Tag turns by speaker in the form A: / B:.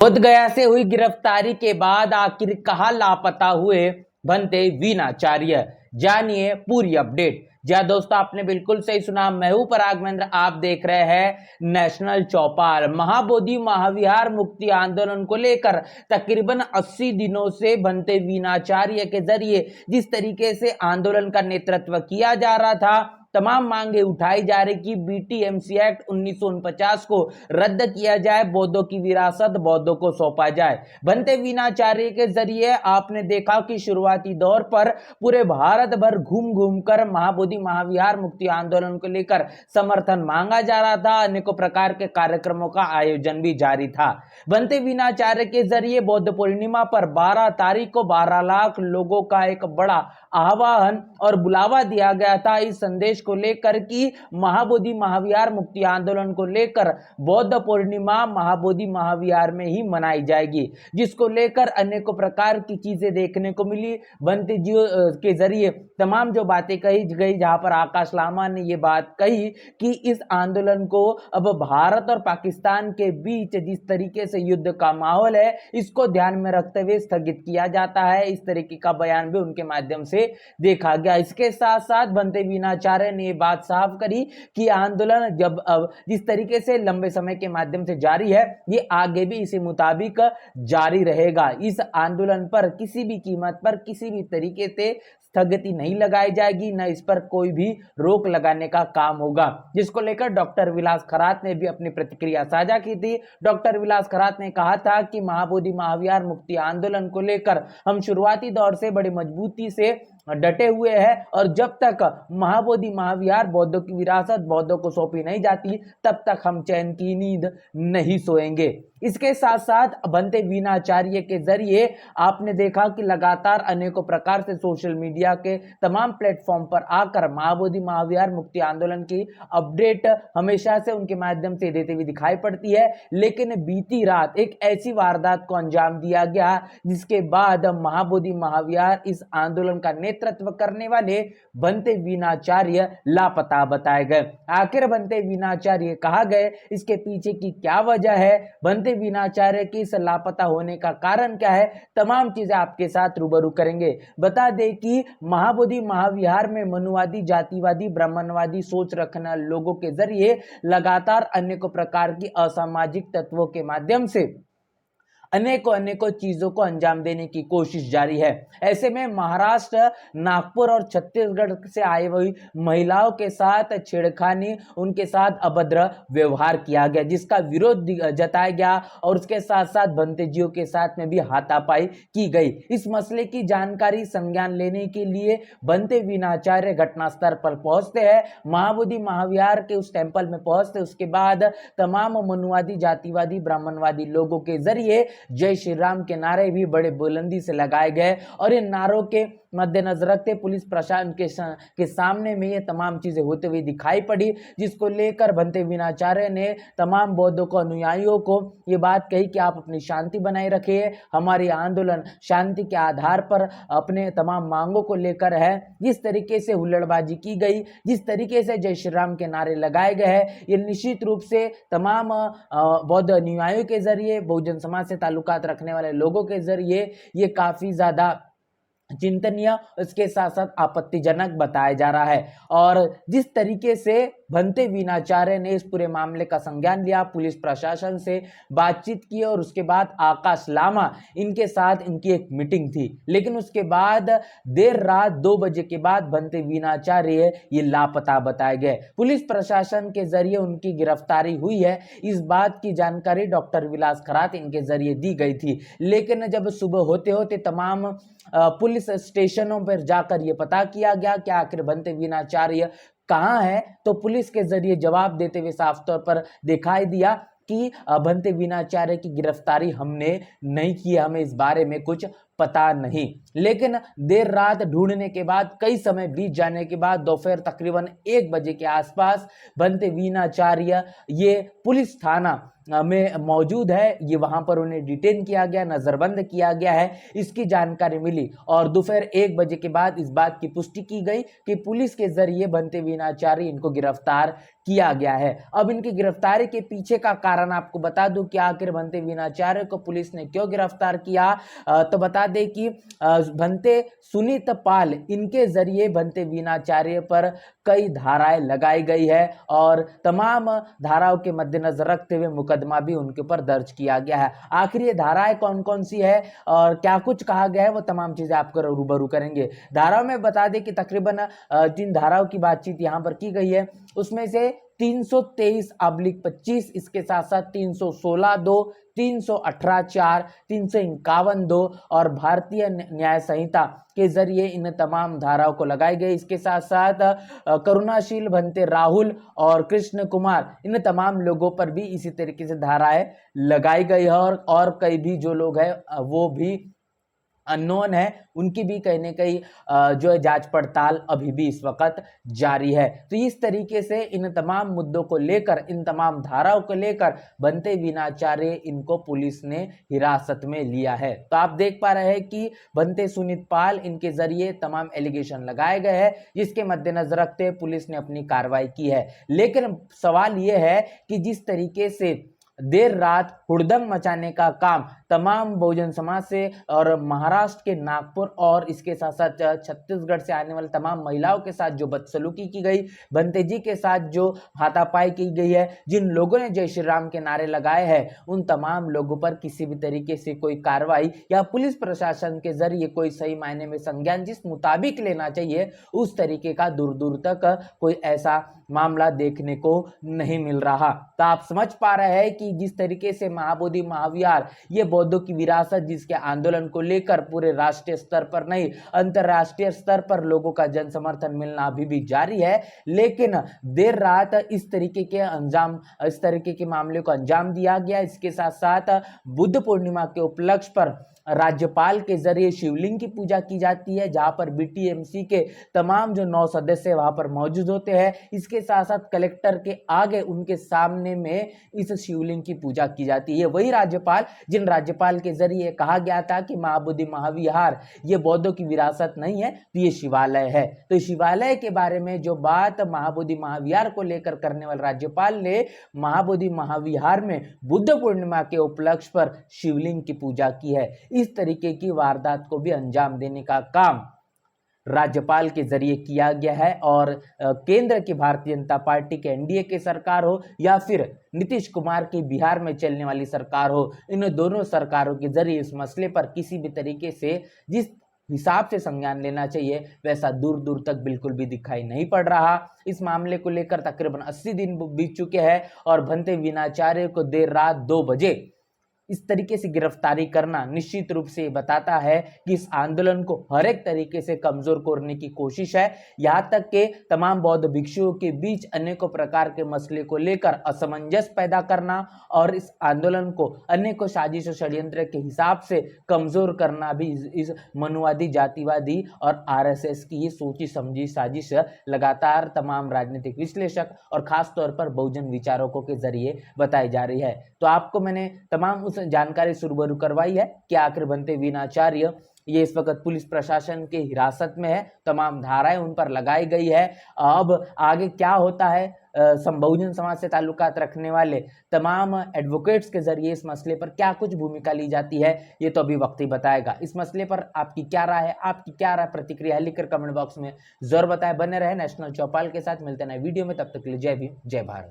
A: बोध गया से हुई गिरफ्तारी के बाद आखिर कहां लापता हुए बनते वीनाचार्य, जानिए पूरी अपडेट। जी हाँ दोस्तों, आपने बिल्कुल सही सुना। मैं हूं पराग महेंद्र, आप देख रहे हैं नेशनल चौपाल। महाबोधि महाविहार मुक्ति आंदोलन को लेकर तकरीबन 80 दिनों से बनते वीनाचार्य के जरिए जिस तरीके से आंदोलन का नेतृत्व किया जा रहा था, तमाम मांगे उठाई जा रही कि बीटीएमसी एक्ट 1949 को रद्द किया जाए, बौद्धों की विरासत बौद्धों को सौंपा जाए। बनते वीनाचार्य के जरिए आपने देखा कि शुरुआती दौर पर पूरे भारत भर घूम घूम कर महाबोधि महाविहार मुक्ति आंदोलन को लेकर समर्थन मांगा जा रहा था। अनेकों प्रकार के कार्यक्रमों का आयोजन भी जारी था। बनते वीनाचार्य के जरिए बौद्ध पूर्णिमा पर 12 तारीख को 12 लाख लोगों का एक बड़ा आह्वान और बुलावा दिया गया था इस संदेश को लेकर कि महाबोधि महाविहार मुक्ति आंदोलन को लेकर बौद्ध पूर्णिमा महाबोधि महाविहार में ही मनाई जाएगी, जिसको लेकर अनेकों प्रकार की चीजें देखने को मिली। बनते जी के जरिए तमाम जो बातें कही गई, जहां पर आकाश लामा ने ये बात कही कि इस आंदोलन को अब भारत और पाकिस्तान के बीच जिस तरीके से युद्ध का माहौल है, इसको ध्यान में रखते हुए स्थगित किया जाता है। इस तरीके का बयान भी उनके माध्यम से देखा गया। इसके साथ साथ बनते वीनाचार्य ने ये बात साफ करी कि आंदोलन जब अब जिस तरीके से लंबे समय के माध्यम से जारी है, ये आगे भी इसी मुताबिक जारी रहेगा। इस आंदोलन पर किसी भी कीमत पर किसी भी तरीके से स्थगिति नहीं लगाई जाएगी, न इस पर कोई भी रोक लगाने का काम होगा, जिसको लेकर डॉक्टर विलास खरात ने भी अपनी प्रतिक्रिया साझा की थी। डॉक्टर विलास खरात ने कहा था कि महाबोधि महाविहार मुक्ति आंदोलन को लेकर हम शुरुआती दौर से बड़ी मजबूती से डटे हुए हैं और जब तक महाबोधि महाविहार बौद्धों की विरासत बौद्धों को सौंपी नहीं जाती, तब तक हम चैन की नींद नहीं सोएंगे। इसके साथ साथ बनते वीनाचार्य के जरिए आपने देखा कि लगातार अनेकों प्रकार से सोशल मीडिया के तमाम प्लेटफॉर्म पर आकर महाबोधि महाविहार मुक्ति आंदोलन की अपडेट हमेशा से उनके माध्यम से देते हुए दिखाई पड़ती है। लेकिन बीती रात एक ऐसी वारदात को अंजाम दिया गया जिसके बाद महाबोधि महाविहार इस आंदोलन का नेतृत्व करने वाले बनते वीनाचार्य लापता बताए गए। आखिर बनते वीनाचार्य कहा गए, इसके पीछे की क्या वजह है, बनते वीनाचार्य की इस लापता होने का कारण क्या है, तमाम चीजें आपके साथ रूबरू करेंगे। बता दें कि महाबोधि महाविहार में मनुवादी, जातिवादी, ब्राह्मणवादी सोच रखने लोगों के जरिए लगातार अनेकों प्रकार की असामाजिक तत्वों के माध्यम से अनेकों चीजों को अंजाम देने की कोशिश जारी है। ऐसे में महाराष्ट्र, नागपुर और छत्तीसगढ़ से आई हुई महिलाओं के साथ छेड़खानी, उनके साथ अभद्र व्यवहार किया गया, जिसका विरोध जताया गया और उसके साथ साथ बनतेजियों के साथ में भी हाथापाई की गई। इस मसले की जानकारी संज्ञान लेने के लिए बनते वीनाचार्य घटनास्थल पर पहुंचते हैं। महाबोधि महाविहार के उस टेंपल में पहुंचते, उसके बाद तमाम मनुवादी, जातिवादी, ब्राह्मणवादी लोगों के जरिए जय श्री राम के नारे भी बड़े बुलंदी से लगाए गए और इन नारों के मद्देनजर रखते पुलिस प्रशासन के सामने में ये तमाम चीजें होते हुए दिखाई पड़ी, जिसको लेकर बनते वीनाचार्य ने तमाम बौद्धों को, अनुयायियों को ये बात कही कि आप अपनी शांति बनाए रखिए, हमारी आंदोलन शांति के आधार पर अपने तमाम मांगों को लेकर है। जिस तरीके से हुल्लड़बाजी की गई, जिस तरीके से जय श्री राम के नारे लगाए गए हैं, ये निश्चित रूप से तमाम बौद्ध अनुयायियों के जरिए, बहुजन समाज से ताल्लुकात रखने वाले लोगों के जरिए ये काफी ज्यादा चिंतनीय, इसके साथ साथ आपत्तिजनक बताया जा रहा है। और जिस तरीके से बनते वीनाचार्य ने इस पूरे मामले का संज्ञान लिया, पुलिस प्रशासन से बातचीत की और उसके बाद आकाश लामा इनके साथ इनकी एक मीटिंग थी, लेकिन उसके बाद देर रात 2 बजे के बाद बनते वीनाचार्य ये लापता बताए गए। पुलिस प्रशासन के जरिए उनकी गिरफ्तारी हुई है, इस बात की जानकारी डॉक्टर विलास खरात इनके जरिए दी गई थी। लेकिन जब सुबह होते होते तमाम पुलिस स्टेशनों पर जाकर यह पता किया गया कि आखिर बनते वीनाचार्य कहां है, तो पुलिस के जरिए जवाब देते हुए साफ तौर पर दिखाई दिया कि बनते वीनाचार्य की गिरफ्तारी हमने नहीं की, हमें इस बारे में कुछ पता नहीं। लेकिन देर रात ढूंढने के बाद, कई समय बीत जाने के बाद, दोपहर तकरीबन 1 बजे के आसपास भंते वीणाचार्य ये पुलिस थाना में मौजूद है। ये वहां पर उन्हें डिटेन किया गया, नजरबंद किया गया है, इसकी जानकारी मिली। और दोपहर 1 बजे के बाद इस बात की पुष्टि की गई कि पुलिस के जरिए भंते वीणाचार्य इनको गिरफ्तार किया गया है। अब इनकी गिरफ्तारी के पीछे का कारण आपको बता दूं कि आखिर भंते वीणाचार्य को पुलिस ने क्यों गिरफ्तार किया। तो बता दें कि भंते सुनीत पाल, इनके जरिए भंते वीणाचार्य पर कई धाराएं लगाई गई है और तमाम धाराओं के मद्देनजर रखते हुए मुकदमा भी उनके ऊपर दर्ज किया गया है। आखिर ये धाराएं कौन कौन सी है और क्या कुछ कहा गया है, वो तमाम चीजें आपको रूबरू करेंगे। धाराओं में बता दें कि तकरीबन 3 धाराओं की बातचीत यहाँ पर की गई है। उसमें से 323/25, इसके साथ साथ 316(2), 318(4), 351(2 और भारतीय न्याय संहिता के जरिए इन तमाम धाराओं को लगाई गई। इसके साथ साथ करुणाशील भंते राहुल और कृष्ण कुमार, इन तमाम लोगों पर भी इसी तरीके से धाराएं लगाई गई है। और कई भी जो लोग हैं वो भी अननोन है, उनकी भी कहीं न कहीं जो है जांच पड़ताल अभी भी इस वक्त जारी है। तो इस तरीके से इन तमाम मुद्दों को लेकर, इन तमाम धाराओं को लेकर भंते वीणाचार्य इनको पुलिस ने हिरासत में लिया है। तो आप देख पा रहे हैं कि भंते सुनीत पाल, इनके जरिए तमाम एलिगेशन लगाए गए हैं, जिसके मद्देनजर रखते हुए पुलिस ने अपनी कार्रवाई की है। लेकिन सवाल यह है कि जिस तरीके से देर रात हुड़दंग मचाने का काम तमाम बहुजन समाज से और महाराष्ट्र के नागपुर और इसके साथ साथ छत्तीसगढ़ से आने वाले तमाम महिलाओं के साथ जो बदसलूकी की गई, भंते जी के साथ जो हाथापाई की गई है, जिन लोगों ने जय श्री राम के नारे लगाए हैं, उन तमाम लोगों पर किसी भी तरीके से कोई कार्रवाई या पुलिस प्रशासन के जरिए कोई सही मायने में संज्ञान जिस मुताबिक लेना चाहिए, उस तरीके का दूर दूर तक कोई ऐसा मामला देखने को नहीं मिल रहा। तो आप समझ पा रहे हैं कि जिस तरीके से महाबोधि महाविहार, ये बौद्धों की विरासत, जिसके आंदोलन को लेकर पूरे राष्ट्रीय स्तर पर नहीं अंतरराष्ट्रीय स्तर पर लोगों का जन समर्थन मिलना अभी भी जारी है। लेकिन देर रात इस तरीके के मामले को अंजाम दिया गया। इसके साथ साथ बुद्ध पूर्णिमा के उपलक्ष्य पर राज्यपाल के जरिए शिवलिंग की पूजा की जाती है, जहां पर बीटीएमसी के तमाम जो 9 सदस्य वहां पर मौजूद होते हैं। इसके साथ साथ कलेक्टर के आगे उनके सामने में इस शिवलिंग की पूजा की जाती है। वही राज्यपाल जिन राज्यपाल के जरिए कहा गया था कि महाबोधि महाविहार ये बौद्धों की विरासत नहीं है, तो ये शिवालय है। तो शिवालय के बारे में जो बात महाबोधि महाविहार को लेकर करने वाले राज्यपाल ने महाबोधि महाविहार में बुद्ध पूर्णिमा के उपलक्ष्य पर शिवलिंग की पूजा की है। इस तरीके की वारदात को भी अंजाम देने का काम राज्यपाल के जरिए किया गया है। और केंद्र की भारतीय जनता पार्टी के एनडीए की सरकार हो या फिर नीतीश कुमार की बिहार में चलने वाली सरकार हो, इन दोनों सरकारों के जरिए इस मसले पर किसी भी तरीके से जिस हिसाब से संज्ञान लेना चाहिए वैसा दूर दूर तक बिल्कुल भी दिखाई नहीं पड़ रहा। इस मामले को लेकर तकरीबन 80 दिन बीत चुके हैं और भंते वीणाचार्य को देर रात 2 बजे इस तरीके से गिरफ्तारी करना निश्चित रूप से बताता है कि इस आंदोलन को हर एक तरीके से कमजोर करने की कोशिश है। यहाँ तक कि तमाम बौद्ध भिक्षुओं के बीच अनेकों प्रकार के मसले को लेकर असमंजस पैदा करना और इस आंदोलन को अनेकों साजिश और षड्यंत्र के हिसाब से कमजोर करना भी इस मनुवादी, जातिवादी और आरएसएस की ये सोची समझी साजिश लगातार तमाम राजनीतिक विश्लेषक और खासतौर पर बहुजन विचारकों के जरिए बताई जा रही है। तो आपको मैंने तमाम उस जानकारी सुरबरू करवाई है कि आखिर भंते वीणाचार्य ये इस वक्त पुलिस प्रशासन के हिरासत में है, तमाम धाराएं उन पर लगाई गई है। अब आगे क्या होता है, बहुजन समाज से ताल्लुकात रखने वाले तमाम एडवोकेट्स के जरिए इस मसले पर क्या कुछ भूमिका ली जाती है, ये तो अभी वक्त ही बताएगा। इस मसले पर आपकी क्या राय है, आपकी क्या राय प्रतिक्रिया लिखकर कमेंट बॉक्स में जरूर बताएं। बने रहे नेशनल चौपाल के साथ, मिलते हैं नए वीडियो में, तब तक के लिए जय भीम जय भारत।